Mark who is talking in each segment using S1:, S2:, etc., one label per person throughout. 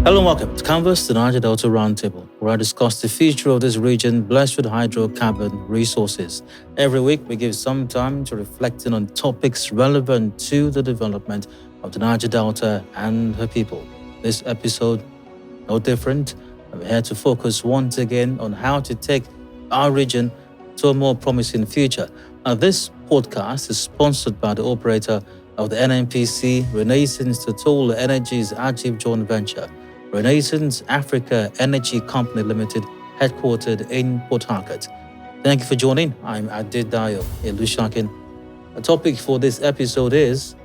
S1: Hello and welcome to Canvas, the Niger-Delta Roundtable, where I discuss the future of this region blessed with hydrocarbon resources. Every week, we give some time to reflecting on topics relevant to the development of the Niger-Delta and her people. This episode, no different. We're here to focus once again on how to take our region to a more promising future. Now, this podcast is sponsored by the operator of the NNPC Renaissance Total Energies Active Joint Venture, Renaissance Africa Energy Company Limited, headquartered in Port Harcourt. Thank you for joining. I'm Adedayo Elushakin. The topic for this episode is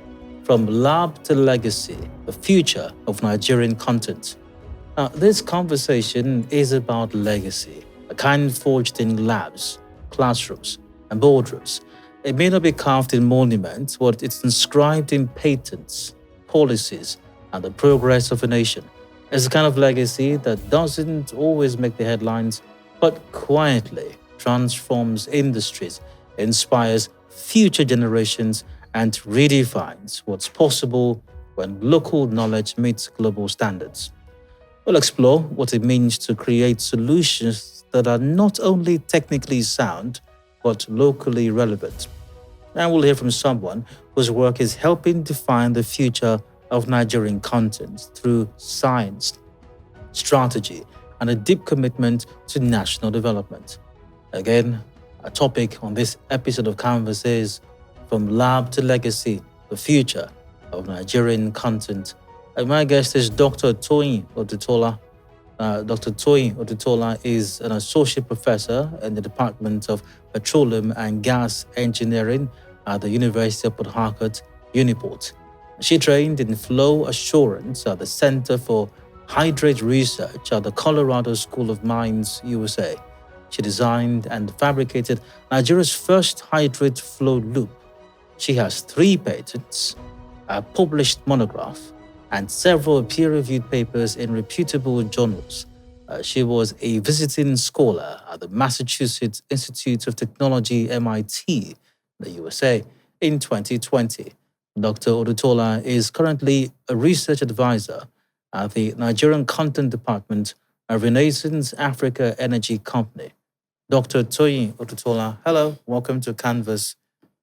S1: From Lab to Legacy, the Future of Nigerian Content. Now, this conversation is about legacy, a kind forged in labs, classrooms, and boardrooms. It may not be carved in monuments, but it's inscribed in patents, policies, and the progress of a nation. It's a kind of legacy that doesn't always make the headlines, but quietly transforms industries, inspires future generations, and redefines what's possible when local knowledge meets global standards. We'll explore what it means to create solutions that are not only technically sound, but locally relevant. And we'll hear from someone whose work is helping define the future of Nigerian content through science, strategy, and a deep commitment to national development. Again, a topic on this episode of Canvas is From Lab to Legacy, the Future of Nigerian Content. And my guest is Dr. Toyin Odutola. Dr. Toyin Odutola is an associate professor in the Department of Petroleum and Gas Engineering at the University of Port Harcourt, UNIPORT. She trained in flow assurance at the Center for Hydrate Research at the Colorado School of Mines, USA. She designed and fabricated Nigeria's first hydrate flow loop. She has 3 patents, a published monograph, and several peer-reviewed papers in reputable journals. She was a visiting scholar at the Massachusetts Institute of Technology, MIT, the USA, in 2020. Dr. Odutola is currently a research advisor at the Nigerian Content Department of Renaissance Africa Energy Company. Dr. Toyin Odutola, hello, welcome to Canvas,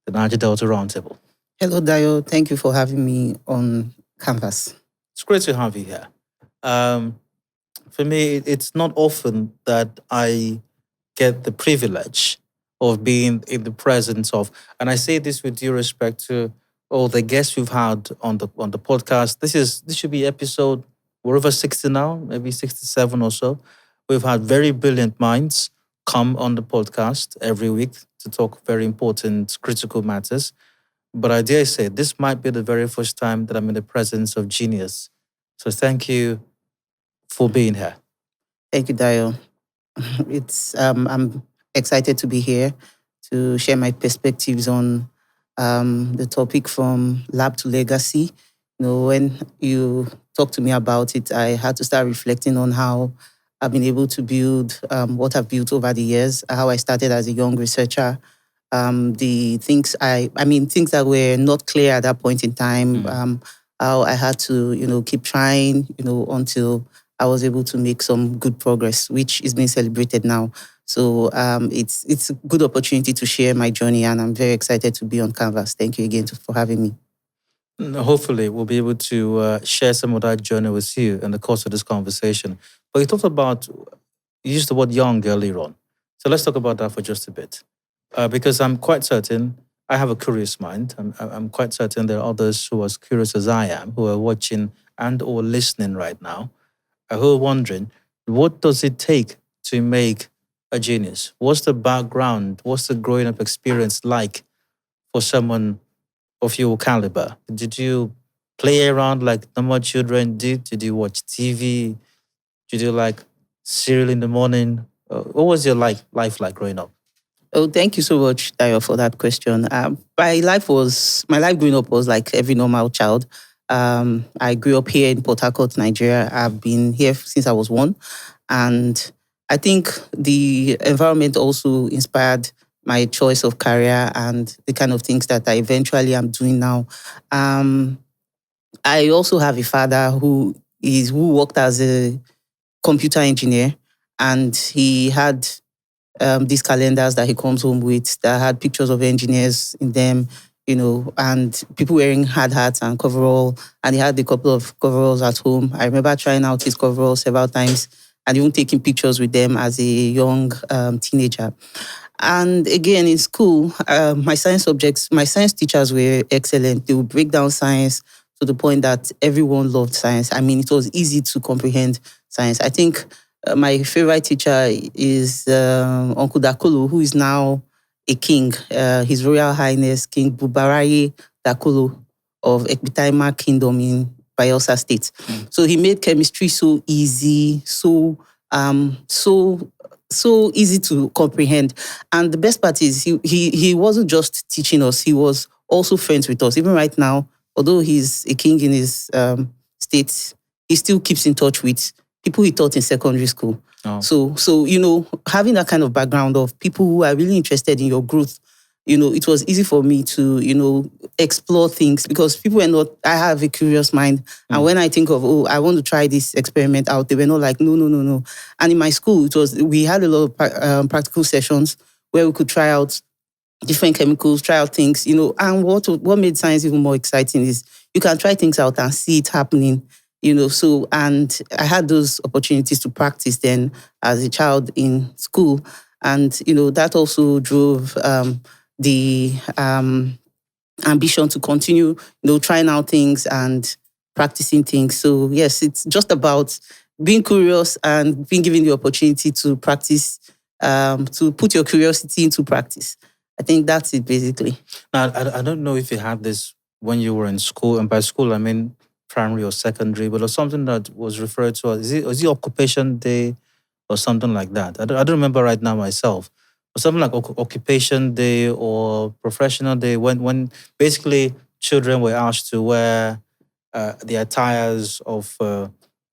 S1: the Niger-Delta Roundtable.
S2: Hello, Dayo. Thank you for having me on Canvas.
S1: It's great to have you here. For me, it's not often that I get the privilege of being in the presence of, and I say this with due respect to all the guests we've had on the podcast. This should be episode, we're over 60 now, maybe 67 or so. We've had very brilliant minds come on the podcast every week to talk very important, critical matters. But I dare say, this might be the very first time that I'm in the presence of genius. So thank you for being here.
S2: Thank you, Dayo. I'm excited to be here to share my perspectives on the topic from lab to legacy. When you talked to me about it, I had to start reflecting on how I've been able to build what I've built over the years, how I started as a young researcher, the things things that were not clear at that point in time, how I had to, keep trying, until I was able to make some good progress, which is being celebrated now. So it's a good opportunity to share my journey, and I'm very excited to be on Canvas. Thank you again for having me.
S1: Hopefully, we'll be able to share some of that journey with you in the course of this conversation. But you talked about, you used the word young earlier on. So let's talk about that for just a bit. Because I'm quite certain, I have a curious mind. I'm quite certain there are others who are as curious as I am, who are watching and or listening right now, who are wondering, what does it take to make a genius? What's the background? What's the growing up experience like for someone of your caliber? Did you play around like normal children did? Did you watch TV? Did you like cereal in the morning? What was your life like growing up?
S2: Oh, thank you so much, Dayo, for that question. My life growing up was like every normal child. I grew up here in Port Harcourt, Nigeria. I've been here since I was 1. And I think the environment also inspired my choice of career and the kind of things that I eventually am doing now. I also have a father who who worked as a computer engineer, and he had these calendars that he comes home with that had pictures of engineers in them, and people wearing hard hats and coverall. And he had a couple of coveralls at home. I remember trying out his coveralls several times and even taking pictures with them as a young teenager. And again, in school, my science teachers were excellent. They would break down science to the point that everyone loved science. I mean, it was easy to comprehend science. I think my favorite teacher is Uncle Dakolo, who is now a king, His Royal Highness King Bubaraye Dakolo of Ekbitaima Kingdom in Bayelsa State. So he made chemistry so easy, so easy to comprehend. And the best part is he wasn't just teaching us, he was also friends with us. Even right now, although he's a king in his state, he still keeps in touch with people he taught in secondary school.
S1: Oh.
S2: So having that kind of background of people who are really interested in your growth, it was easy for me to, explore things, because people were not, I have a curious mind. And when I think of, I want to try this experiment out, they were not like, no. And in my school, we had a lot of practical sessions where we could try out different chemicals, try out things, and what made science even more exciting is you can try things out and see it happening, so, and I had those opportunities to practice then as a child in school. And, that also drove the ambition to continue, trying out things and practicing things. So yes, it's just about being curious and being given the opportunity to practice, to put your curiosity into practice. I think that's it basically.
S1: Now, I don't know if you had this when you were in school, and by school I mean primary or secondary, but it was something that was referred to as, was it occupation day or something like that? I don't remember right now myself. Something like occupation day or professional day, when basically children were asked to wear the attires of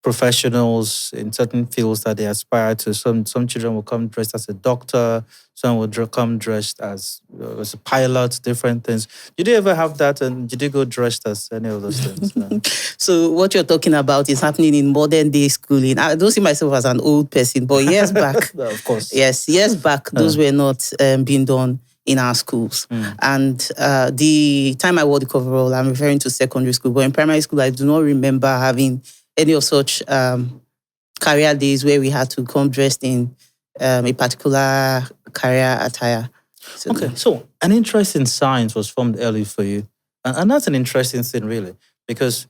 S1: professionals in certain fields that they aspire to. Some children will come dressed as a doctor, some will come dressed as a pilot, different things. Did you ever have that, and did you go dressed as any of those things?
S2: So what you're talking about is happening in modern day schooling. I don't see myself as an old person, but years back,
S1: of course.
S2: Yes, years back, those were not being done in our schools. And the time I wore the coverall, I'm referring to secondary school, but in primary school, I do not remember having any of such career days where we had to come dressed in a particular career attire.
S1: So an interest in science was formed early for you. And that's an interesting thing, really, because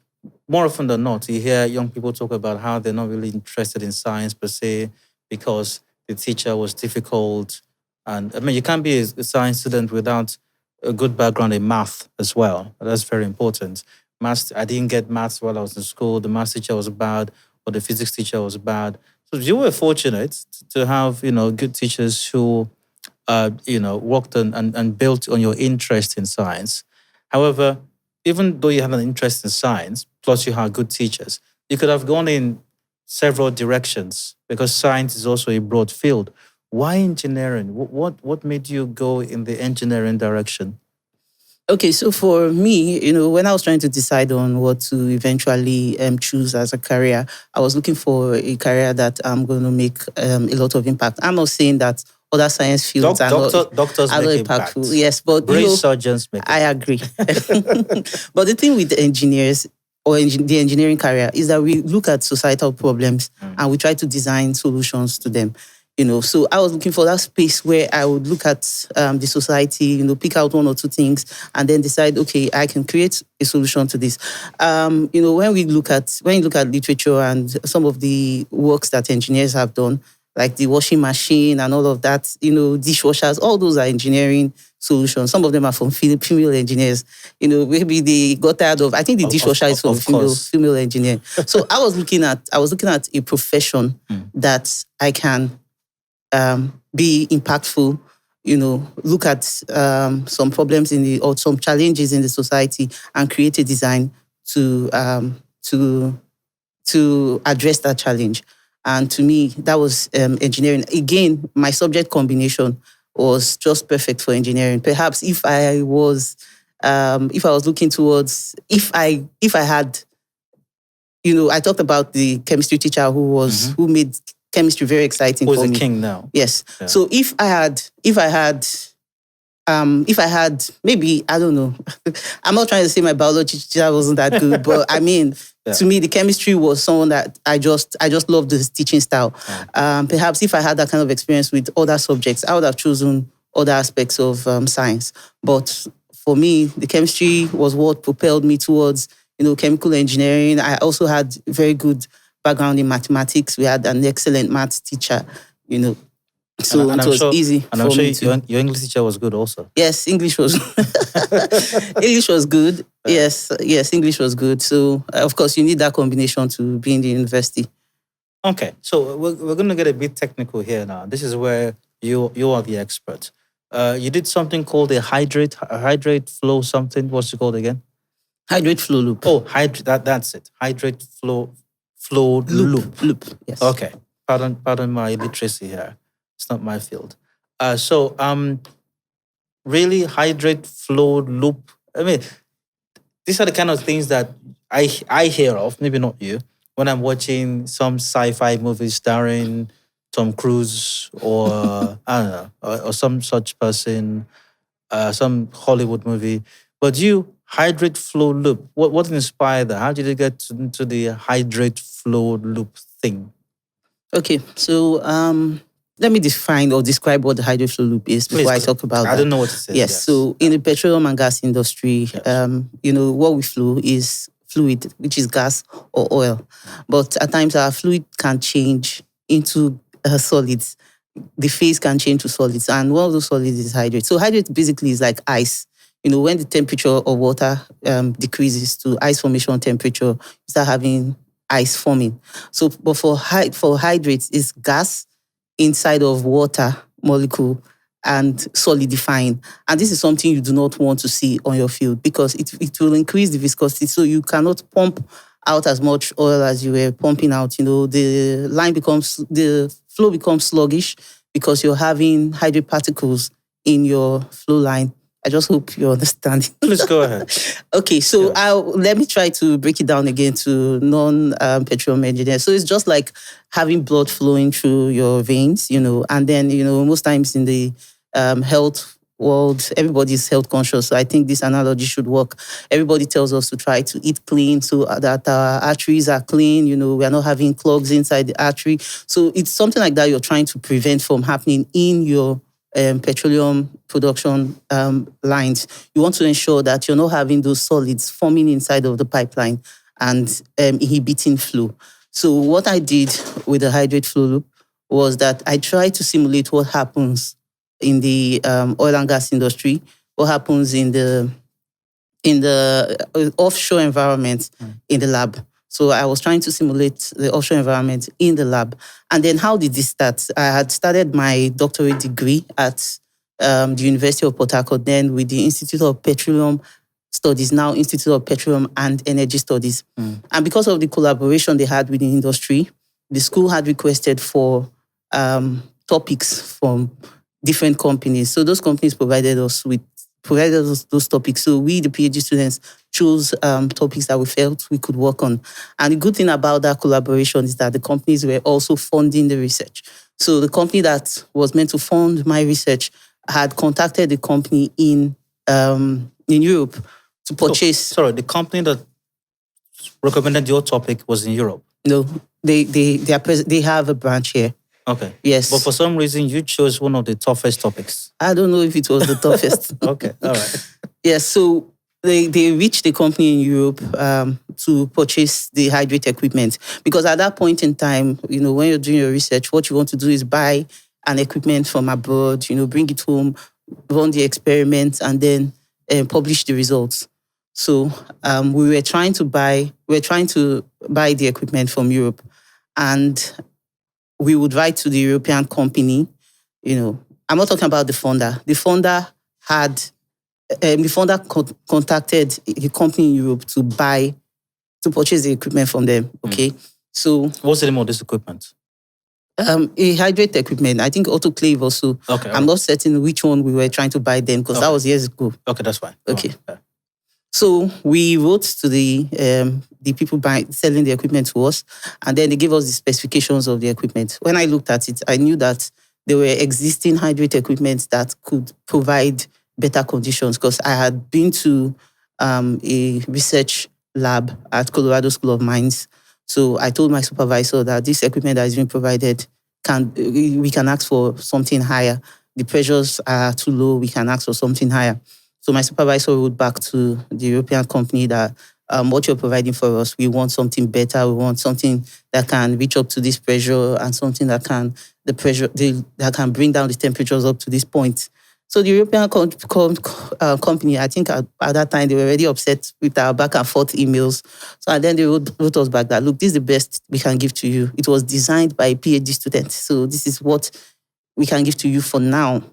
S1: more often than not, you hear young people talk about how they're not really interested in science per se because the teacher was difficult. And I mean, you can't be a science student without a good background in math as well. That's very important. Maths, I didn't get maths while I was in school. The maths teacher was bad, or the physics teacher was bad. So you were fortunate to have, good teachers who, worked on and built on your interest in science. However, even though you had an interest in science, plus you had good teachers, you could have gone in several directions because science is also a broad field. Why engineering? What made you go in the engineering direction?
S2: Okay, so for me, when I was trying to decide on what to eventually choose as a career, I was looking for a career that I'm going to make a lot of impact. I'm not saying that other science fields
S1: doctors
S2: are not
S1: make
S2: impactful.
S1: impact.
S2: Yes, but
S1: brain surgeons make
S2: I agree. But the thing with the engineers or the engineering career is that we look at societal problems and we try to design solutions to them. So I was looking for that space where I would look at the society, pick out one or two things and then decide, okay, I can create a solution to this. When you look at literature and some of the works that engineers have done, like the washing machine and all of that, dishwashers, all those are engineering solutions. Some of them are from female engineers. Maybe they got tired of, I think the dishwasher is from female engineer. So I was looking at a profession that I can be impactful, look at some problems or some challenges in the society and create a design to address that challenge. And to me, that was engineering. Again, my subject combination was just perfect for engineering. Perhaps if I was looking towards, if I had I talked about the chemistry teacher who made chemistry very exciting
S1: Who's
S2: for
S1: the
S2: me.
S1: king now?
S2: Yes.
S1: Yeah.
S2: So if I had maybe, I don't know, I'm not trying to say my biology teacher wasn't that good, but I mean, to me, the chemistry was someone that I just loved his teaching style. Perhaps if I had that kind of experience with other subjects, I would have chosen other aspects of science. But for me, the chemistry was what propelled me towards, chemical engineering. I also had very good background in mathematics. We had an excellent maths teacher, So
S1: and
S2: it was easy
S1: and
S2: for
S1: I'm sure
S2: me to...
S1: your English teacher was good also.
S2: Yes, English was English was good. Yes, English was good. So of course you need that combination to be in the university.
S1: Okay, so we're going to get a bit technical here now. This is where you are the expert. You did something called a hydrate flow something. What's it called again?
S2: Hydrate flow loop.
S1: Oh, that's it. Hydrate flow loop.
S2: Loop. Yes.
S1: Okay. Pardon my illiteracy here. It's not my field. Really hydrate flow loop. I mean, these are the kind of things that I hear of, maybe not you, when I'm watching some sci-fi movies starring Tom Cruise or I don't know, or some such person, some Hollywood movie. But you, hydrate flow loop, what inspired that? How did you get into the hydrate flow loop thing?
S2: Okay, so let me define or describe what the hydrate flow loop is before I talk about that.
S1: I don't know what to say.
S2: Yes, so in the petroleum and gas industry, what we flow is fluid, which is gas or oil. But at times our fluid can change into solids. The phase can change to solids, and one of those solids is hydrate. So hydrate basically is like ice. When the temperature of water decreases to ice formation temperature, you start having ice forming. So, but for hydrates, it's gas inside of water molecule and solidifying. And this is something you do not want to see on your field because it will increase the viscosity. So you cannot pump out as much oil as you were pumping out. The flow becomes sluggish because you're having hydrate particles in your flow line. I just hope you understand.
S1: Please go ahead.
S2: Okay, so let me try to break it down again to non-petroleum engineers. So it's just like having blood flowing through your veins, and then, most times in the health world, everybody's health conscious. So I think this analogy should work. Everybody tells us to try to eat clean so that our arteries are clean. We are not having clogs inside the artery. So it's something like that you're trying to prevent from happening in your petroleum production lines. You want to ensure that you're not having those solids forming inside of the pipeline and inhibiting flow. So what I did with the hydrate flow loop was that I tried to simulate what happens in the oil and gas industry, what happens in the offshore environment in the lab. So I was trying to simulate the offshore environment in the lab. And then how did this start? I had started my doctorate degree at the University of Port Harcourt, then with the Institute of Petroleum Studies, now Institute of Petroleum and Energy Studies. And because of the collaboration they had with the industry, the school had requested for topics from different companies. So those companies provided us those topics. So we, the PhD students, chose topics that we felt we could work on. And the good thing about that collaboration is that the companies were also funding the research. So the company that was meant to fund my research had contacted the company in Europe to purchase.
S1: Sorry, the company that recommended your topic was in Europe?
S2: No, they have a branch here.
S1: Okay.
S2: Yes.
S1: But for some reason, you chose one of the toughest topics.
S2: I don't know if it was the toughest.
S1: Okay, all right.
S2: Yes, so they reached the company in Europe to purchase the hydrate equipment. Because at that point in time, when you're doing your research, what you want to do is buy an equipment from abroad, bring it home, run the experiments, and then publish the results. So we were trying to buy the equipment from Europe. And we would write to the European company. I'm not talking about the funder. The funder contacted the company in Europe to purchase the equipment from them. Okay, so
S1: what's the name of this equipment?
S2: A hydrate equipment. I think autoclave also.
S1: Okay,
S2: I'm not certain which one we were trying to buy then because that was years ago.
S1: Okay, that's fine.
S2: Okay. So we wrote to the people selling the equipment to us, and then they gave us the specifications of the equipment. When I looked at it, I knew that there were existing hydrate equipment that could provide better conditions, because I had been to a research lab at Colorado School of Mines. So I told my supervisor that this equipment that is being provided, we can ask for something higher. The pressures are too low, we can ask for something higher. So my supervisor wrote back to the European company that what you're providing for us, we want something better. We want something that can reach up to this pressure, and something that can that can bring down the temperatures up to this point. So the European company, I think at that time, they were already upset with our back and forth emails. So and then they wrote us back that, look, this is the best we can give to you. It was designed by a PhD student. So this is what we can give to you for now.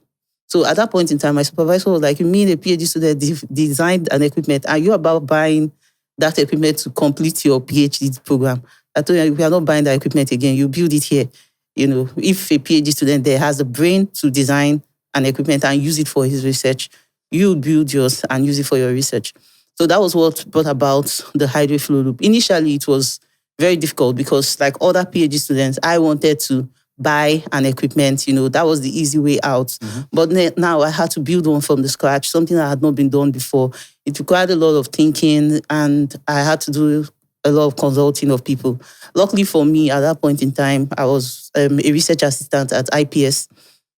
S2: So at that point in time, my supervisor was like, you mean a PhD student designed an equipment? Are you about buying that equipment to complete your PhD program? I told you, we are not buying that equipment again. You build it here. If a PhD student there has the brain to design an equipment and use it for his research, you build yours and use it for your research. So that was what brought about the Hydrate flow loop. Initially, it was very difficult because, like other PhD students, I wanted to buy an equipment, that was the easy way out. Mm-hmm. But now I had to build one from the scratch, something that had not been done before. It required a lot of thinking, and I had to do a lot of consulting of people. Luckily for me, at that point in time, I was a research assistant at IPS.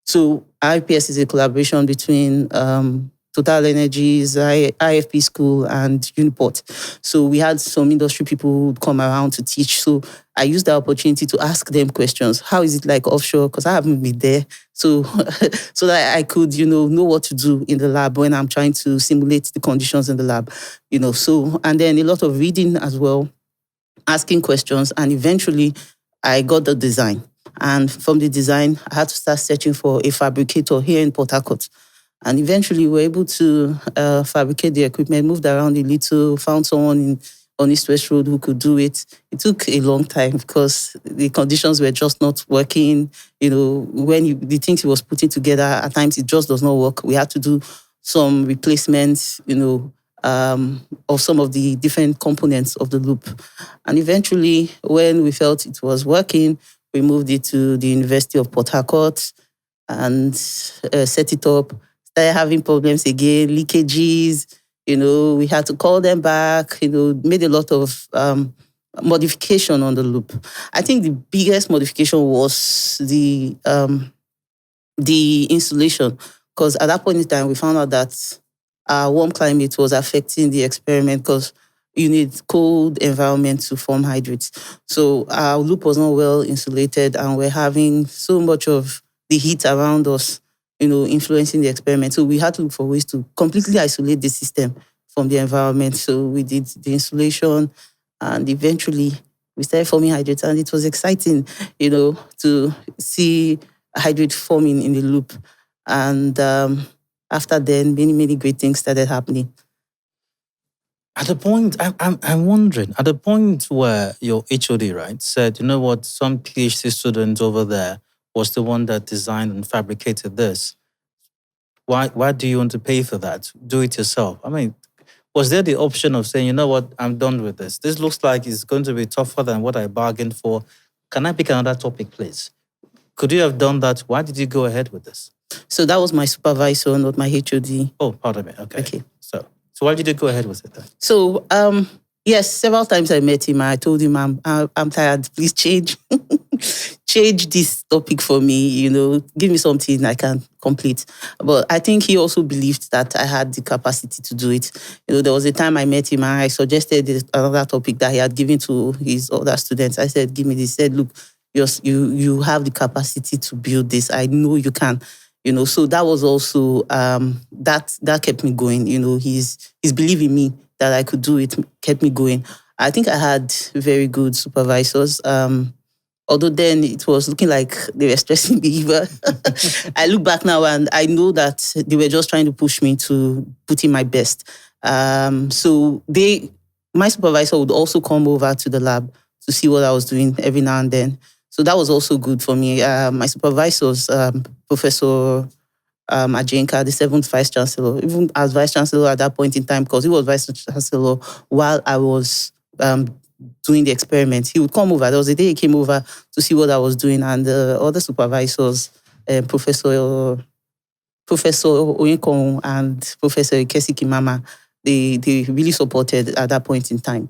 S2: So IPS is a collaboration between Total Energies, IFP School, and UNIPORT. So we had some industry people who would come around to teach. So I used the opportunity to ask them questions. How is it like offshore? Because I haven't been there. So that I could, know what to do in the lab when I'm trying to simulate the conditions in the lab. And then a lot of reading as well, asking questions, and eventually I got the design. And from the design, I had to start searching for a fabricator here in Port Harcourt. And eventually we were able to fabricate the equipment, moved around a little, found someone on East West Road who could do it. It took a long time because the conditions were just not working. When the things he was putting together, at times it just does not work. We had to do some replacements, of some of the different components of the loop. And eventually, when we felt it was working, we moved it to the University of Port Harcourt and set it up. Started having problems again, leakages. We had to call them back. Made a lot of modification on the loop. I think the biggest modification was the insulation, because at that point in time we found out that our warm climate was affecting the experiment, because you need cold environment to form hydrates. So our loop was not well insulated, and we're having so much of the heat around us, influencing the experiment. So we had to look for ways to completely isolate the system from the environment. So we did the insulation, and eventually we started forming hydrates, and it was exciting, to see hydrate forming in the loop. And after then, many, many great things started happening.
S1: At the point, I'm wondering, at the point where your HOD, right, said, you know what, some PhD student over there was the one that designed and fabricated this. Why do you want to pay for that? Do it yourself. I mean, was there the option of saying, you know what, I'm done with this. This looks like it's going to be tougher than what I bargained for. Can I pick another topic, please? Could you have done that? Why did you go ahead with this?
S2: So that was my supervisor, not my HOD.
S1: Oh, pardon me. Okay. So why did you go ahead with it then?
S2: So, yes, several times I met him. I told him, I'm tired. Please change this topic for me. Give me something I can complete. But I think he also believed that I had the capacity to do it. There was a time I met him and I suggested another topic that he had given to his other students. I said, give me this. He said, look, you have the capacity to build this. I know you can. So that was also that kept me going. His belief in me that I could do it kept me going. I think I had very good supervisors. Although then it was looking like they were stressing me. But I look back now and I know that they were just trying to push me to put in my best. So my supervisor would also come over to the lab to see what I was doing every now and then. So that was also good for me. My supervisors, Professor Ajenka, the seventh vice chancellor, even as vice chancellor at that point in time, because he was vice chancellor while I was doing the experiment. He would come over. There was a day he came over to see what I was doing, and the other supervisors, Professor Oyenkon and Professor Ikesi Kimama, they really supported at that point in time.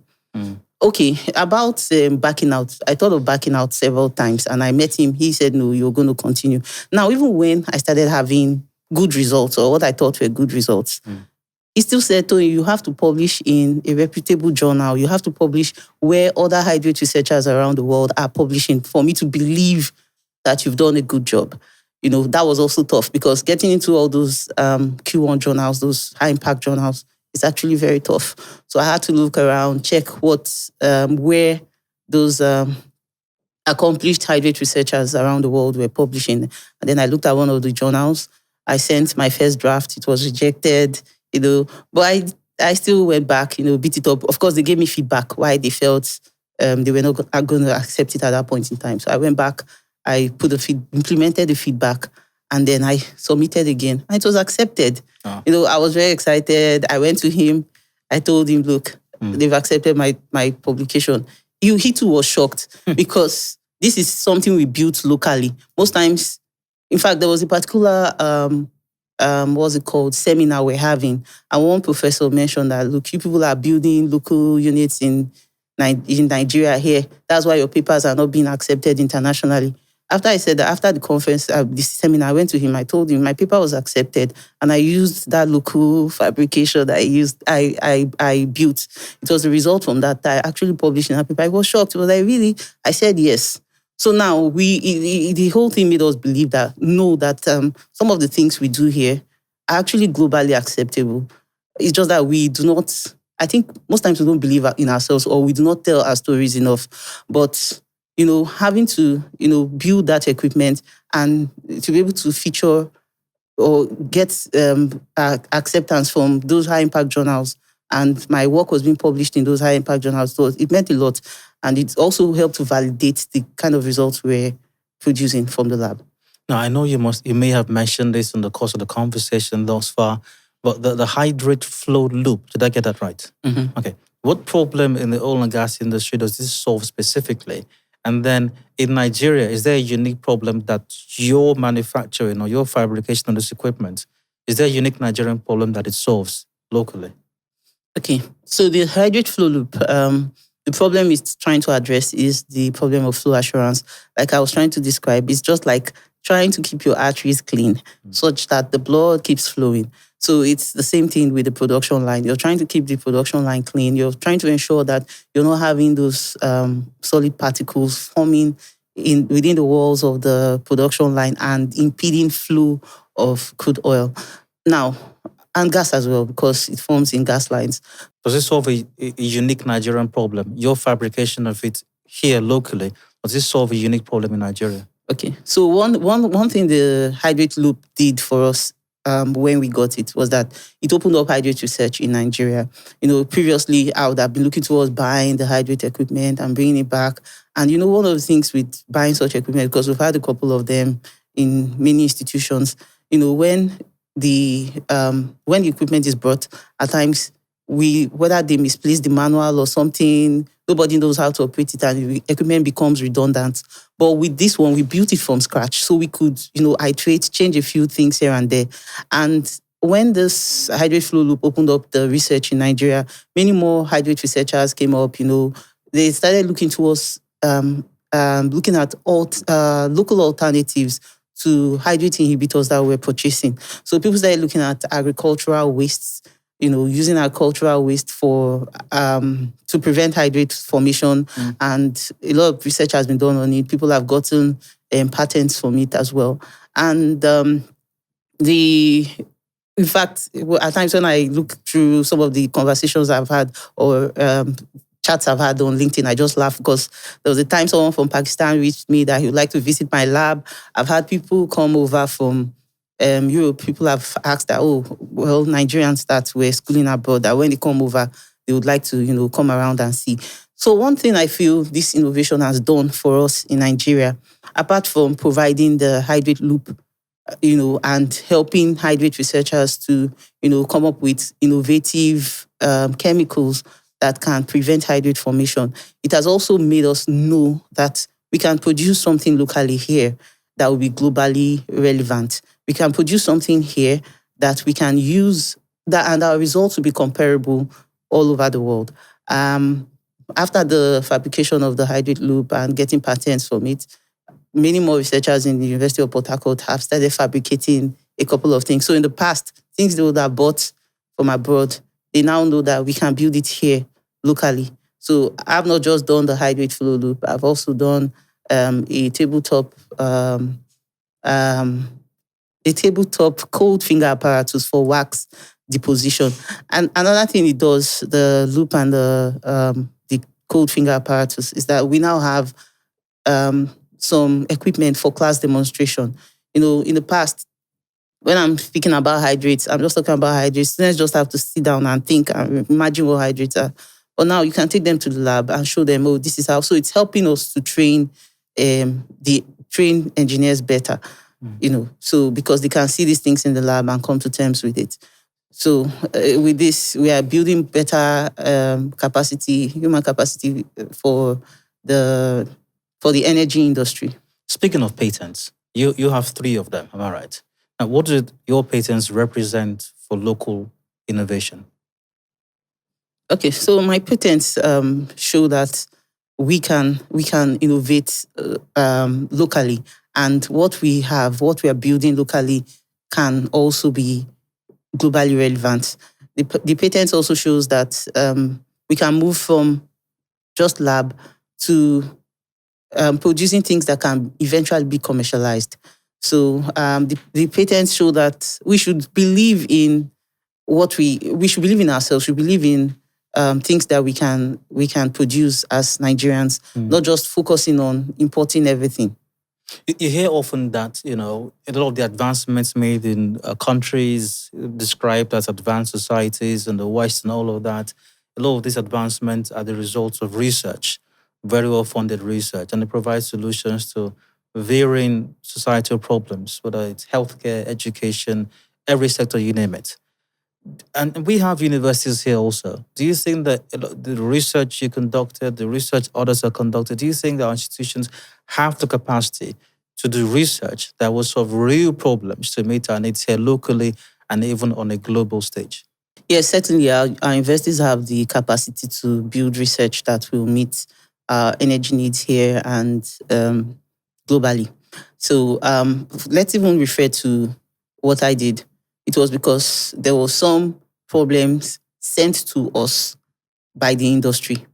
S2: Okay, about backing out, I thought of backing out several times, and I met him. He said, no, you're going to continue. Now, even when I started having good results, or what I thought were good results, he still said, Toyin, you have to publish in a reputable journal. You have to publish where other hydrate researchers around the world are publishing for me to believe that you've done a good job. That was also tough, because getting into all those Q1 journals, those high-impact journals, is actually very tough. So I had to look around, check where those accomplished hydrate researchers around the world were publishing. And then I looked at one of the journals. I sent my first draft. It was rejected, but I still went back, beat it up. Of course, they gave me feedback why they felt they were not going to accept it at that point in time. So I went back, I implemented the feedback, and then I submitted again. And it was accepted. Oh. I was very excited. I went to him. I told him, look, they've accepted my publication. He too was shocked because this is something we built locally. Most times, in fact, there was a particular, what's it called, seminar we're having. And one professor mentioned that, look, you people are building local units in Nigeria here. That's why your papers are not being accepted internationally. After I said that, after the conference, this seminar, I went to him, I told him my paper was accepted, and I used that local fabrication that I built. It was the result from that I actually published in that paper. I was shocked. It was like, really? I said yes. So now the whole thing made us believe that, some of the things we do here are actually globally acceptable. It's just that we do not, I think most times we don't believe in ourselves, or we do not tell our stories enough. But having to, build that equipment and to be able to feature or get acceptance from those high-impact journals, and my work was being published in those high-impact journals, so it meant a lot. And it also helped to validate the kind of results we're producing from the lab.
S1: Now, I know you may have mentioned this in the course of the conversation thus far, but the hydrate flow loop, did I get that right?
S2: Mm-hmm.
S1: Okay. What problem in the oil and gas industry does this solve specifically? And then in Nigeria, is there a unique problem that your manufacturing or your fabrication of this equipment, is there a unique Nigerian problem that it solves locally?
S2: Okay, so the hydrate flow loop, the problem it's trying to address is the problem of flow assurance. Like I was trying to describe, it's just like trying to keep your arteries clean such that the blood keeps flowing. So it's the same thing with the production line. You're trying to keep the production line clean. You're trying to ensure that you're not having those solid particles forming within the walls of the production line and impeding flow of crude oil. Now, and gas as well, because it forms in gas lines.
S1: Does this solve a unique Nigerian problem? Your fabrication of it here locally, does this solve a unique problem in Nigeria?
S2: Okay, so one thing the hydrate loop did for us when we got it was that it opened up hydrate research in Nigeria. Previously I would have been looking towards buying the hydrate equipment and bringing it back. And one of the things with buying such equipment, because we've had a couple of them in many institutions, when the equipment is brought, at times whether they misplace the manual or something, nobody knows how to operate it, and the equipment becomes redundant. But with this one, we built it from scratch, so we could, iterate, change a few things here and there. And when this hydrate flow loop opened up the research in Nigeria, many more hydrate researchers came up. They started looking towards looking at local alternatives to hydrate inhibitors that we're purchasing. So people started looking at agricultural wastes, using agricultural waste for to prevent hydrate formation. And a lot of research has been done on it. People have gotten patents from it as well. And in fact, at times when I look through some of the conversations I've had or chats I've had on LinkedIn, I just laugh because there was a time someone from Pakistan reached me that he would like to visit my lab. I've had people come over from Europe. People have asked that, Nigerians that were schooling abroad, that when they come over, they would like to, come around and see. So one thing I feel this innovation has done for us in Nigeria, apart from providing the hydrate loop and helping Hydrate researchers to, come up with innovative chemicals that can prevent hydrate formation. It has also made us know that we can produce something locally here that will be globally relevant. We can produce something here that we can use that, and our results will be comparable all over the world. After the fabrication of the hydrate loop and getting patents from it, many more researchers in the University of Port Harcourt have started fabricating a couple of things. So in the past, things they would have bought from abroad, they now know that we can build it here locally. So I've not just done the hydrate flow loop, I've also done a tabletop cold finger apparatus for wax deposition. And another thing it does, the loop and the cold finger apparatus, is that we now have some equipment for class demonstration. In the past, when I'm speaking about hydrates, I'm just talking about hydrates. Students just have to sit down and think and imagine what hydrates are. But now you can take them to the lab and show them, oh, this is how. So it's helping us to train engineers better, so because they can see these things in the lab and come to terms with it. So with this, we are building better human capacity for the energy industry.
S1: Speaking of patents, you have 3 of them, am I right? Now, what do your patents represent for local innovation?
S2: Okay, so my patents show that we can innovate locally, and what we are building locally can also be globally relevant. The patents also shows that we can move from just lab to producing things that can eventually be commercialized. So the patents show that we should believe in we should believe in ourselves. We believe in things that we can produce as Nigerians, not just focusing on importing everything.
S1: You hear often that, a lot of the advancements made in countries described as advanced societies in the West and all of that, a lot of these advancements are the results of research, very well-funded research, and it provides solutions to varying societal problems, whether it's healthcare, education, every sector, you name it. And we have universities here also. Do you think that the research you conducted, the research others are conducted, do you think that our institutions have the capacity to do research that will solve real problems to meet our needs here locally and even on a global stage?
S2: Yes, certainly our universities have the capacity to build research that will meet our energy needs here and globally. So let's even refer to what I did. It was because there were some problems sent to us by the industry.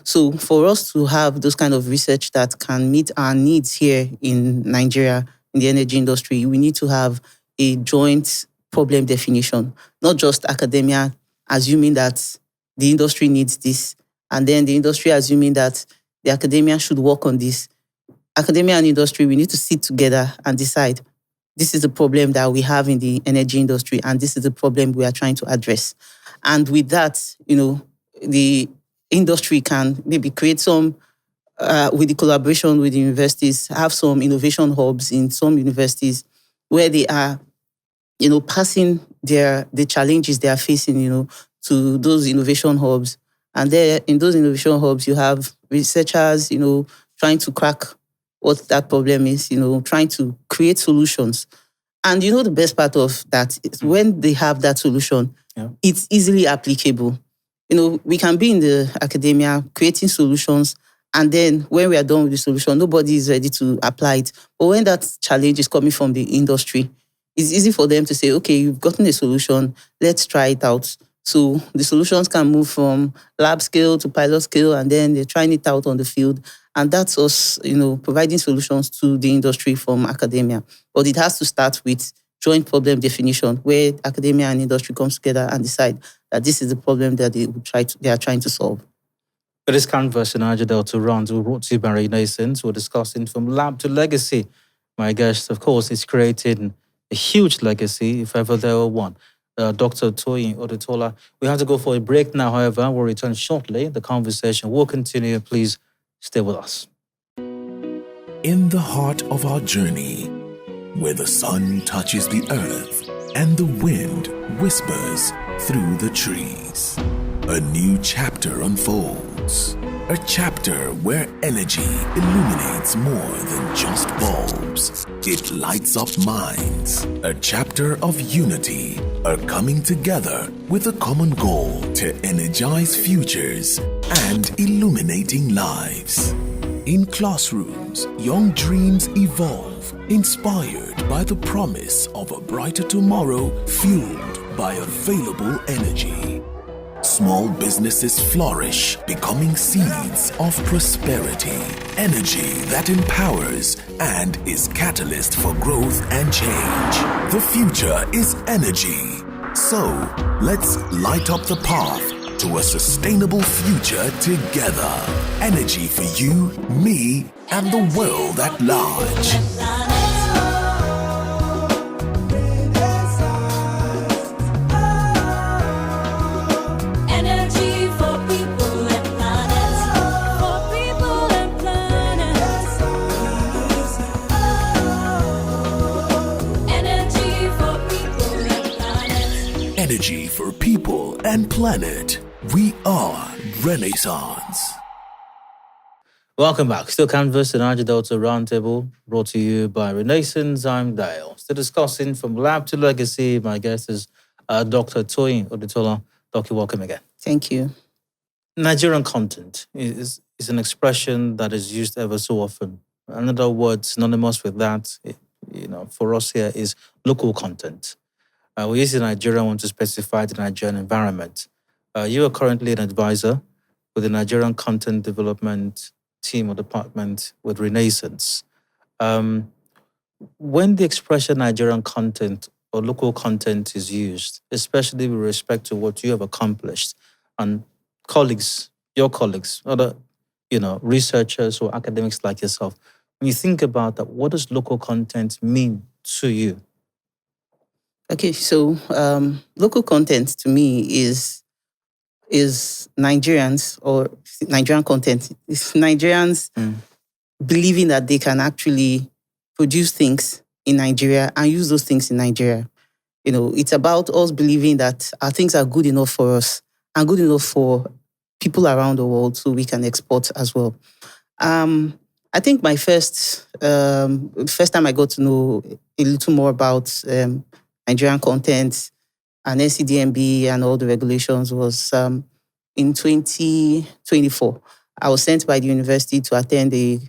S2: So for us to have those kind of research that can meet our needs here in Nigeria, in the energy industry, we need to have a joint problem definition, not just academia assuming that the industry needs this, and then the industry assuming that the academia should work on this. Academia and industry, we need to sit together and decide, this is the problem that we have in the energy industry, and this is the problem we are trying to address. And with that, the industry can maybe create some, with the collaboration with the universities, have some innovation hubs in some universities where they are, passing the challenges they are facing, to those innovation hubs. And there, in those innovation hubs, you have researchers, trying to crack what that problem is, trying to create solutions. And the best part of that is when they have that solution, it's easily applicable. We can be in the academia creating solutions, and then when we are done with the solution, nobody is ready to apply it. But when that challenge is coming from the industry, it's easy for them to say, okay, you've gotten a solution, let's try it out. So the solutions can move from lab scale to pilot scale, and then they're trying it out on the field. And that's us, providing solutions to the industry from academia. But it has to start with joint problem definition, where academia and industry comes together and decide that this is the problem that they are trying to solve.
S1: For this canvas in Niger-Delta round, we brought to you by Renaissance. We're discussing from lab to legacy. My guest, of course, is creating a huge legacy, if ever there were one. Dr. Toyin Odutola. We have to go for a break now, however. We'll return shortly. The conversation will continue. Please stay with us.
S3: In the heart of our journey, where the sun touches the earth and the wind whispers through the trees. A new chapter unfolds. A chapter where energy illuminates more than just bulbs. It lights up minds. A chapter of unity, a coming together with a common goal to energize futures and illuminating lives. In classrooms, young dreams evolve, inspired by the promise of a brighter tomorrow fueled by available energy. Small businesses flourish, becoming seeds of prosperity. Energy that empowers and is catalyst for growth and change. The future is energy. So, let's light up the path to a sustainable future together. Energy for you, me, and the world at large. Energy for people and planet. We are Renaissance.
S1: Welcome back. Still canvas and Niger-Delta Roundtable, brought to you by Renaissance. I'm Dale. Still discussing from lab to legacy. My guest is Dr. Toyin Odutola. Doctor, welcome again.
S2: Thank you.
S1: Nigerian content is an expression that is used ever so often. Another word synonymous with that, for us here is local content. We use the Nigerian one to specify the Nigerian environment. You are currently an advisor with the Nigerian Content Development Team or Department with Renaissance. When the expression Nigerian content or local content is used, especially with respect to what you have accomplished, and your colleagues, other researchers or academics like yourself, when you think about that, what does local content mean to you?
S2: Okay, so local content to me is Nigerians or Nigerian content. It's Nigerians believing that they can actually produce things in Nigeria and use those things in Nigeria. It's about us believing that our things are good enough for us and good enough for people around the world so we can export as well. I think my first time I got to know a little more about Nigerian content and NCDMB and all the regulations was in 2024. I was sent by the university to attend a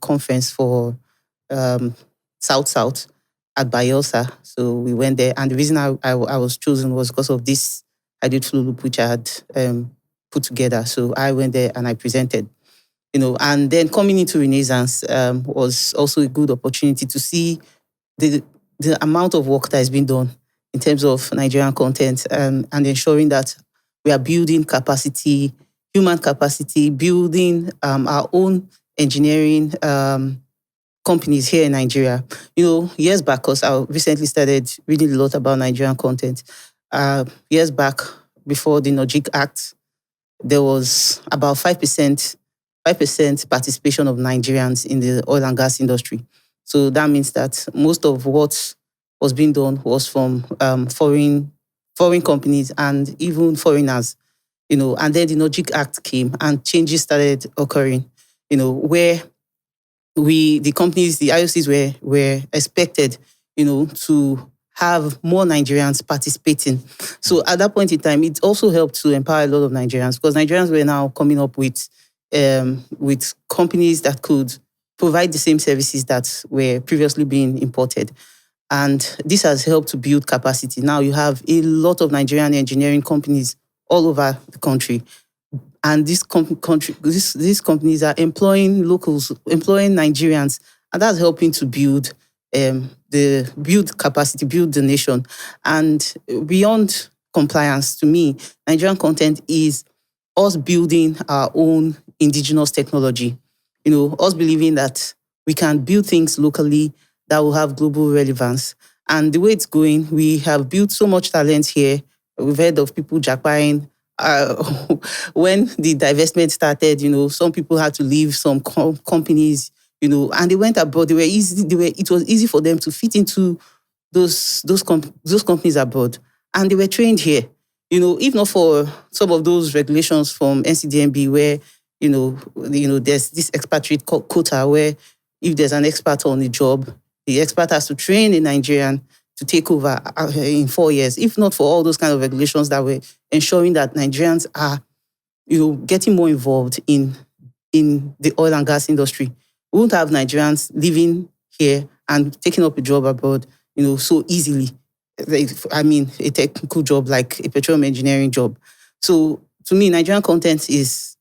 S2: conference for South at Bayelsa. So we went there, and the reason I was chosen was because of this Hydrate Research which I had put together. So I went there and I presented. And then coming into Renaissance was also a good opportunity to see the amount of work that has been done in terms of Nigerian content and ensuring that we are building capacity, human capacity, building our own engineering companies here in Nigeria. Years back, because I recently started reading a lot about Nigerian content. Years back, before the Nojik Act, there was about 5% participation of Nigerians in the oil and gas industry. So that means that most of what was being done was from foreign companies and even foreigners, and then the Nojik Act came and changes started occurring, where the companies, the IOCs were expected, to have more Nigerians participating. So at that point in time, it also helped to empower a lot of Nigerians because Nigerians were now coming up with companies that could provide the same services that were previously being imported. And this has helped to build capacity. Now you have a lot of Nigerian engineering companies all over the country. And these companies are employing locals, employing Nigerians, and that's helping to build capacity, build the nation. And beyond compliance, to me, Nigerian content is us building our own indigenous technology. Us believing that we can build things locally that will have global relevance. And the way it's going, we have built so much talent here. We've heard of people jackpying. When the divestment started, some people had to leave some companies, and they went abroad. It was easy for them to fit into those companies abroad, and they were trained here. If not for some of those regulations from NCDMB, where there's this expatriate quota where if there's an expert on the job, the expert has to train a Nigerian to take over in 4 years. If not for all those kind of regulations that were ensuring that Nigerians are, getting more involved in the oil and gas industry, we won't have Nigerians living here and taking up a job abroad, so easily. A technical job like a petroleum engineering job. So to me, Nigerian content is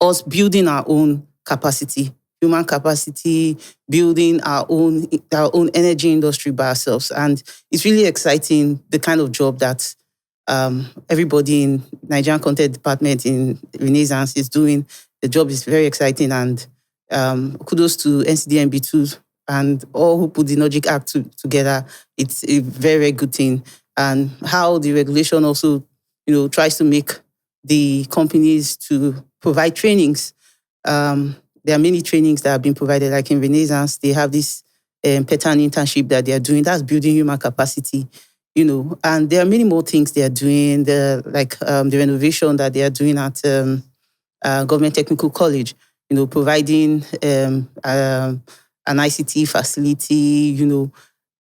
S2: us building our own capacity, human capacity, building our own energy industry by ourselves. And it's really exciting, the kind of job that everybody in Nigerian content department in Renaissance is doing. The job is very exciting, and kudos to NCDMB too, and all who put the Logic Act together. It's a very, very good thing. And how the regulation also, tries to make the companies to provide trainings. There are many trainings that have been provided, like in Renaissance, they have this pattern internship that they are doing. That's building human capacity, and there are many more things they are doing, the renovation that they are doing at Government Technical College, providing an ICT facility,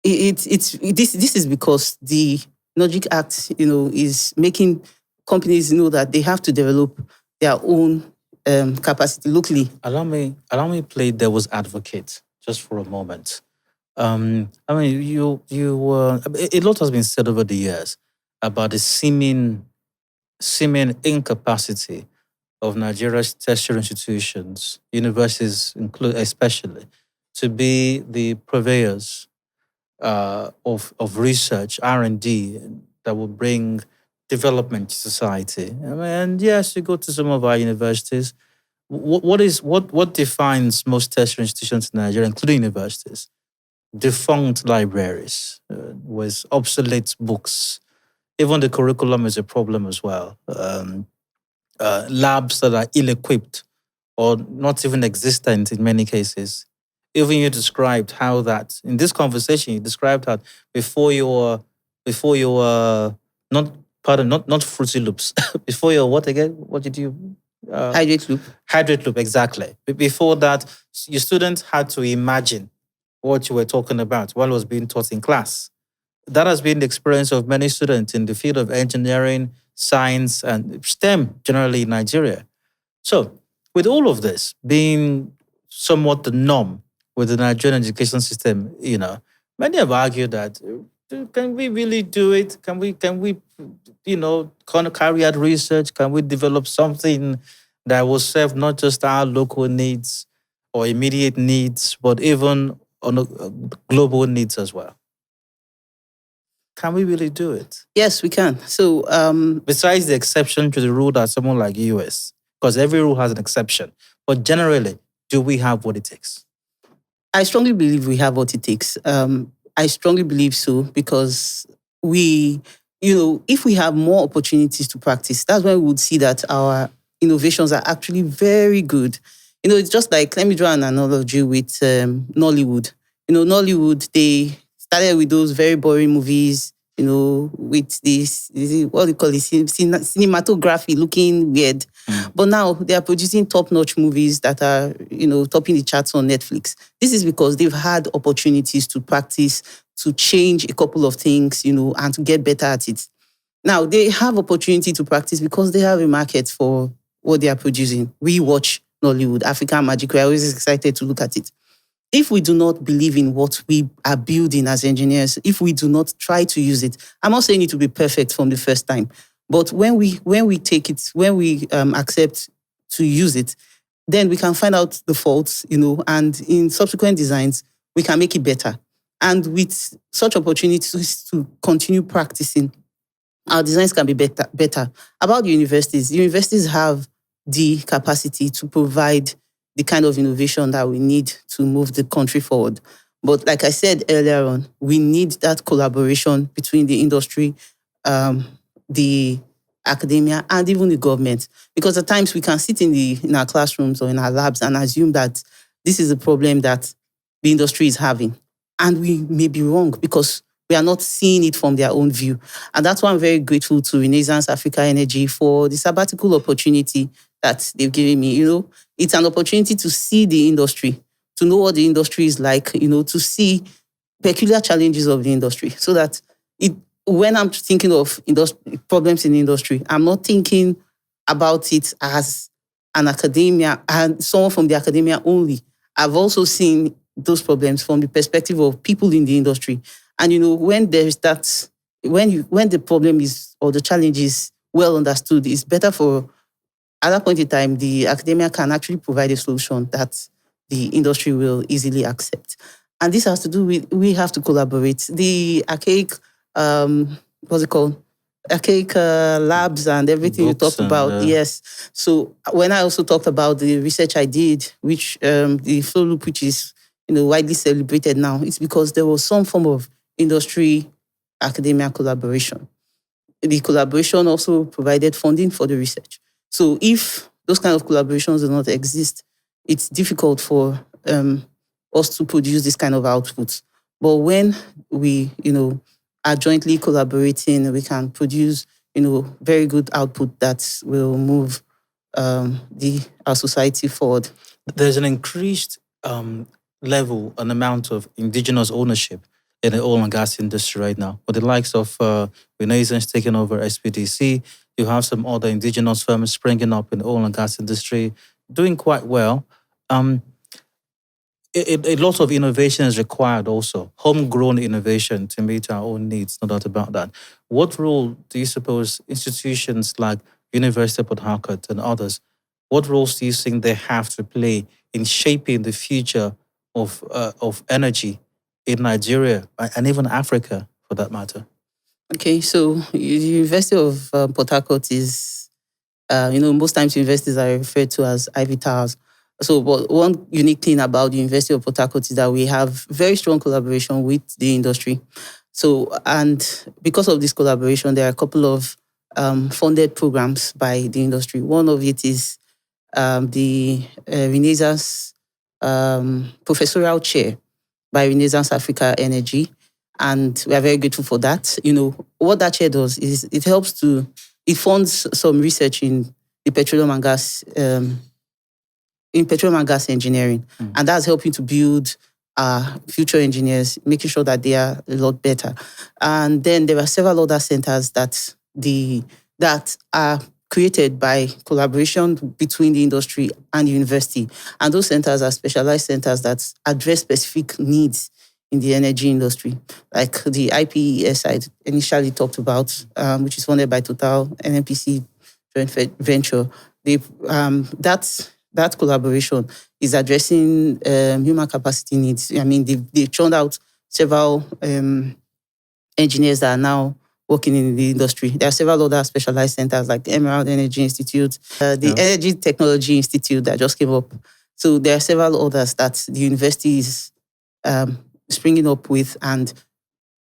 S2: this is because the Logic Act, is making companies know that they have to develop their own capacity locally.
S1: Allow me play devil's advocate just for a moment. A lot has been said over the years about the seeming incapacity of Nigeria's tertiary institutions, universities include especially, to be the purveyors of research, R&D, that will bring development to society. And yes, you go to some of our universities. What defines most tertiary institutions in Nigeria, including universities? Defunct libraries with obsolete books. Even the curriculum is a problem as well. Labs that are ill-equipped or not even existent in many cases. Even you described how that, in this conversation, you described how before you were not Fruity Loops, before your what again? What did you?
S2: Hydrate Loop.
S1: Hydrate Loop, exactly. Before that, your students had to imagine what you were talking about while it was being taught in class. That has been the experience of many students in the field of engineering, science, and STEM generally in Nigeria. So, with all of this being somewhat the norm with the Nigerian education system, many have argued that, can we really do it? Can we carry out research? Can we develop something that will serve not just our local needs or immediate needs, but even on global needs as well? Can we really do it?
S2: Yes, we can. So,
S1: besides the exception to the rule that someone like US, because every rule has an exception, but generally, do we have what it takes?
S2: I strongly believe we have what it takes. I strongly believe so, because if we have more opportunities to practice, that's when we would see that our innovations are actually very good. It's just like, let me draw an analogy with Nollywood. Nollywood, they started with those very boring movies, with this, what do you call it, cinematography looking weird. But now they are producing top-notch movies that are, topping the charts on Netflix. This is because they've had opportunities to practice, to change a couple of things, and to get better at it. Now, they have opportunity to practice because they have a market for what they are producing. We watch Nollywood, African Magic. We're always excited to look at it. If we do not believe in what we are building as engineers, if we do not try to use it, I'm not saying it will be perfect from the first time, but when we take it, when we accept to use it, then we can find out the faults, and in subsequent designs, we can make it better. And with such opportunities to continue practicing, our designs can be better. About universities have the capacity to provide the kind of innovation that we need to move the country forward. But like I said earlier on, we need that collaboration between the industry, the academia, and even the government. Because at times we can sit in our classrooms or in our labs and assume that this is a problem that the industry is having. And we may be wrong because we are not seeing it from their own view. And that's why I'm very grateful to Renaissance Africa Energy for the sabbatical opportunity that they've given me. It's an opportunity to see the industry, to know what the industry is like, to see peculiar challenges of the industry so that when I'm thinking of problems in the industry, I'm not thinking about it as an academia and someone from the academia only. I've also seen those problems from the perspective of people in the industry. And when there's that, when the problem is or the challenge is well understood, it's better for at that point in time the academia can actually provide a solution that the industry will easily accept. And this has to do with we have to collaborate. The archaic what's it called? Archaic labs and everything
S1: Books
S2: you talked about.
S1: and,
S2: Yes. So when I also talked about the research I did, which the flow loop, which is widely celebrated now, it's because there was some form of industry academia collaboration. The collaboration also provided funding for the research. So if those kind of collaborations do not exist, it's difficult for us to produce this kind of outputs. But when we, are jointly collaborating, we can produce, very good output that will move our society forward.
S1: There's an increased level and amount of indigenous ownership in the oil and gas industry right now. With the likes of Renaissance taking over SPDC, you have some other indigenous firms springing up in the oil and gas industry, doing quite well. A lot of innovation is required also, homegrown innovation to meet our own needs, no doubt about that. What role do you suppose institutions like University of Port Harcourt and others, what roles do you think they have to play in shaping the future of energy in Nigeria and even Africa, for that matter?
S2: Okay, so the University of Port Harcourt is, most times universities are referred to as Ivy Towers. So, but one unique thing about the University of Port Harcourt is that we have very strong collaboration with the industry. So, and because of this collaboration, there are a couple of funded programs by the industry. One of it is the Renaissance Professorial Chair by Renaissance Africa Energy. And we are very grateful for that. What that chair does is it funds some research in the petroleum and gas engineering. And that's helping to build future engineers, making sure that they are a lot better. And then there are several other centers that are created by collaboration between the industry and the university. And those centers are specialized centers that address specific needs in the energy industry, like the IPES I initially talked about, which is funded by Total NNPC joint venture. That collaboration is addressing human capacity needs. I mean, they've churned out several engineers that are now working in the industry. There are several other specialized centers like the Emerald Energy Institute, the Energy Technology Institute that just came up. So there are several others that the university is springing up with, and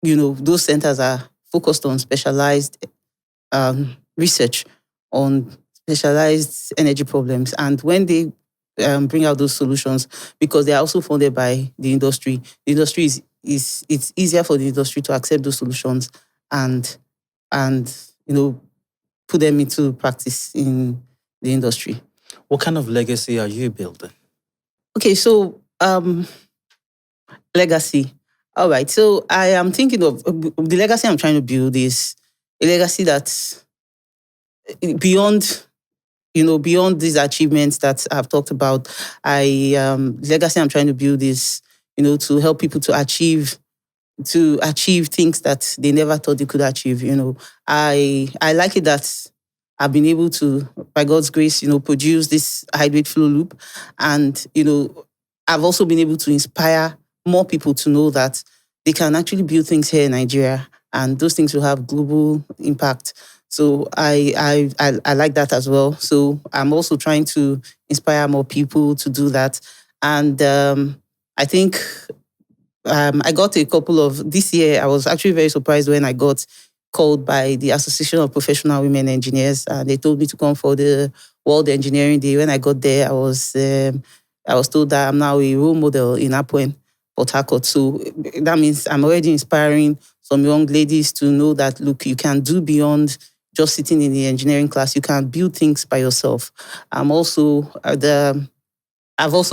S2: those centers are focused on specialized research on specialized energy problems. And when they bring out those solutions, because they are also funded by the industry it's easier for the industry to accept those solutions and put them into practice in the industry.
S1: What kind of legacy are you building?
S2: Okay, so legacy. All right, so I am thinking of the legacy I'm trying to build is a legacy that's beyond these achievements that I've talked about. Legacy I'm trying to build is, to help people to achieve things that they never thought they could achieve. I like it that I've been able to, by God's grace, produce this hydrate flow loop. And, I've also been able to inspire more people to know that they can actually build things here in Nigeria, and those things will have global impact. So I like that as well. So I'm also trying to inspire more people to do that. And I think I got a couple of, this year, I was actually very surprised when I got called by the Association of Professional Women Engineers, and they told me to come for the World Engineering Day. When I got there, I was I was told that I'm now a role model in Port Harcourt. So that means I'm already inspiring some young ladies to know that, look, you can do beyond just sitting in the engineering class. You can build things by yourself. I've also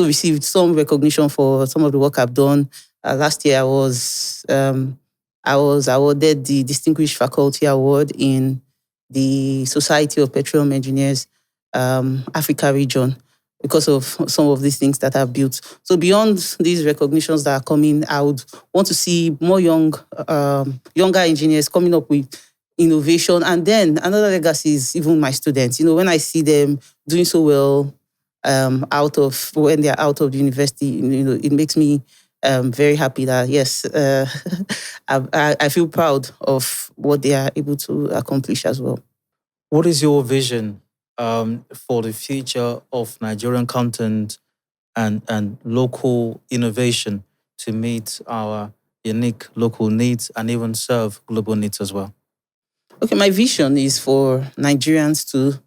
S2: received some recognition for some of the work I've done. Last year, I was awarded the Distinguished Faculty Award in the Society of Petroleum Engineers Africa region because of some of these things that I've built. So beyond these recognitions that are coming, I would want to see more younger engineers coming up with innovation. And then another legacy is even my students. When I see them doing so well when they're out of the university, it makes me very happy that, yes, I feel proud of what they are able to accomplish as well.
S1: What is your vision for the future of Nigerian content and local innovation to meet our unique local needs and even serve global needs as well?
S2: Okay, my vision is for Nigerians to,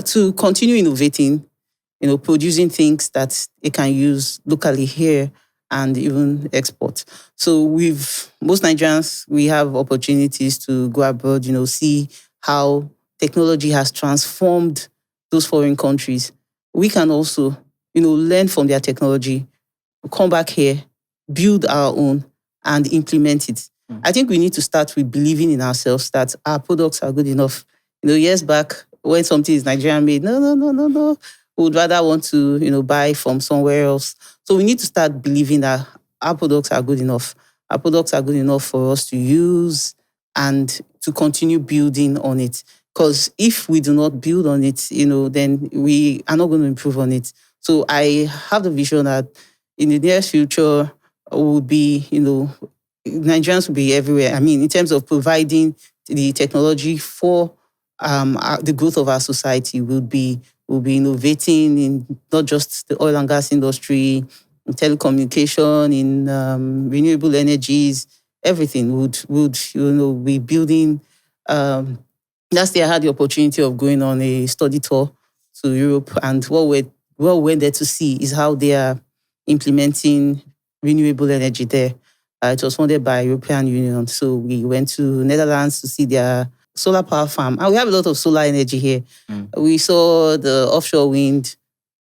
S2: to continue innovating, producing things that they can use locally here and even export. So most Nigerians, we have opportunities to go abroad, see how technology has transformed those foreign countries. We can also, learn from their technology, come back here, build our own and implement it. I think we need to start with believing in ourselves that our products are good enough. Years back, when something is Nigerian made, no. We would rather want to, buy from somewhere else. So we need to start believing that our products are good enough. Our products are good enough for us to use and to continue building on it. Because if we do not build on it, then we are not going to improve on it. So I have the vision that in the near future would be, Nigerians will be everywhere. I mean, in terms of providing the technology for the growth of our society, we'll be innovating in not just the oil and gas industry, in telecommunication, in renewable energies, everything would be building. Last year, I had the opportunity of going on a study tour to Europe, and what we went there to see is how they are implementing renewable energy there. It was funded by European Union. So we went to Netherlands to see their solar power farm. And we have a lot of solar energy here. We saw the offshore wind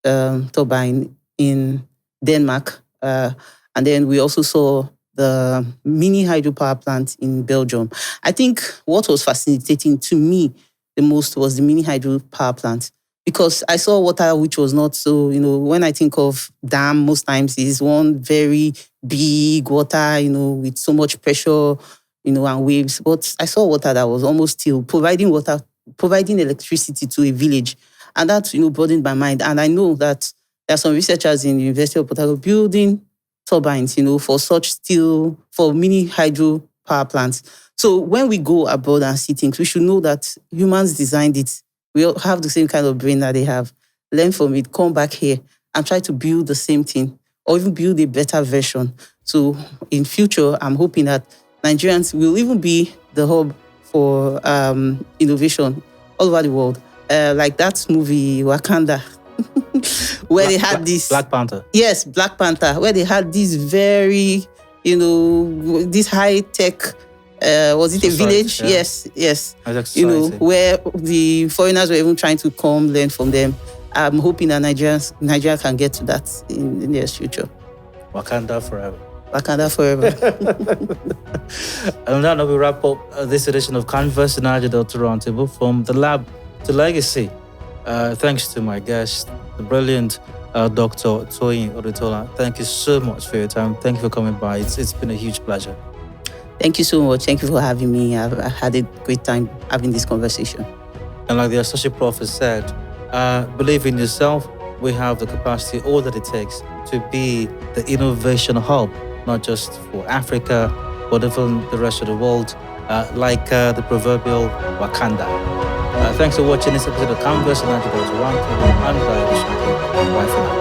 S2: turbine in Denmark. And then we also saw the mini hydropower plant in Belgium. I think what was fascinating to me the most was the mini hydropower plant. Because I saw water which was not so, when I think of dam, most times it's one very big water, with so much pressure, and waves. But I saw water that was almost still, providing electricity to a village. And that, broadened my mind. And I know that there are some researchers in the University of Port Harcourt building turbines, for mini hydro power plants. So when we go abroad and see things, we should know that humans designed it. We all have the same kind of brain that they have. Learn from it, come back here and try to build the same thing or even build a better version. So in future, I'm hoping that Nigerians will even be the hub for innovation all over the world. Like that movie, Wakanda, where they had this...
S1: Black Panther.
S2: Yes, Black Panther, where they had this very, this high-tech... was it a village? Yeah. Yes. Where the foreigners were even trying to come learn from them. I'm hoping that Nigeria can get to that in the near future.
S1: Wakanda forever.
S2: Wakanda forever.
S1: And on that note, we wrap up this edition of Canvas and Niger-Delta Roundtable from the lab to legacy. Thanks to my guest, the brilliant Dr. Toyin Odutola. Thank you so much for your time. Thank you for coming by. It's been a huge pleasure.
S2: Thank you so much. Thank you for having me. I've had a great time having this conversation.
S1: And like the associate prof said, believe in yourself. We have the capacity, all that it takes to be the innovation hub, not just for Africa, but even the rest of the world, like the proverbial Wakanda. Thanks for watching this episode of Canvas and Niger-Delta Roundtable. I'm Bye for now.